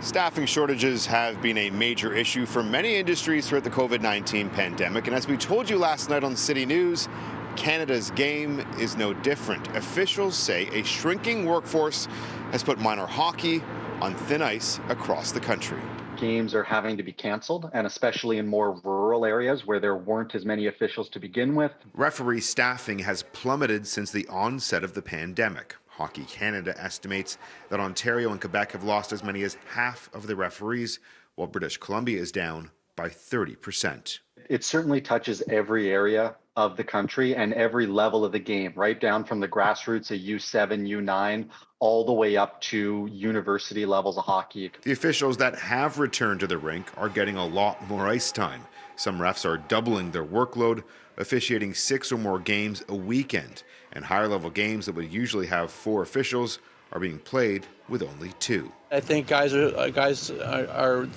Staffing shortages have been a major issue for many industries throughout the COVID-19 pandemic. And as we told you last night on City News, Canada's game is no different. Officials say a shrinking workforce has put minor hockey on thin ice across the country. Games are having to be canceled, and especially in more rural areas where there weren't as many officials to begin with. Referee staffing has plummeted since the onset of the pandemic. Hockey Canada estimates that Ontario and Quebec have lost as many as half of the referees, while British Columbia is down by 30%. It certainly touches every area of the country and every level of the game, right down from the grassroots of U7, U9, all the way up to university levels of hockey. The officials that have returned to the rink are getting a lot more ice time. Some refs are doubling their workload, officiating 6 or more games a weekend, and higher level games that would usually have 4 officials are being played with only 2. I think the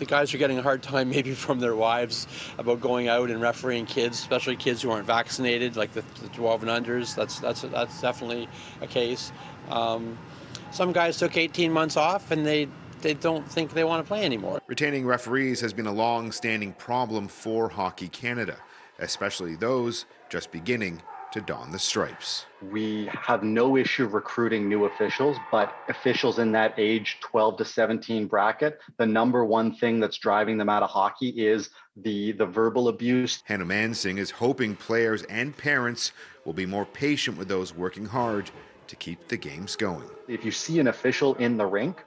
guys are getting a hard time maybe from their wives about going out and refereeing kids, especially kids who aren't vaccinated, like the 12 and unders. That's definitely a case. Some guys took 18 months off and they don't think they want to play anymore. Retaining referees has been a long-standing problem for Hockey Canada, especially those just beginning to don the stripes. We have no issue recruiting new officials, but officials in that age 12 to 17 bracket, the number one thing that's driving them out of hockey is the verbal abuse. Hanuman Singh is hoping players and parents will be more patient with those working hard to keep the games going. If you see an official in the rink,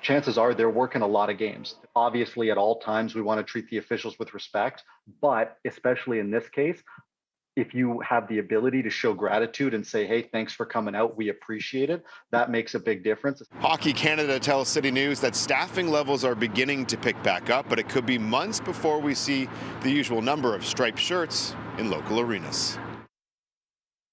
chances are they're working a lot of games. Obviously, at all times, we want to treat the officials with respect, but especially in this case, if you have the ability to show gratitude and say, hey, thanks for coming out, we appreciate it, that makes a big difference. Hockey Canada tells City News that staffing levels are beginning to pick back up, but it could be months before we see the usual number of striped shirts in local arenas.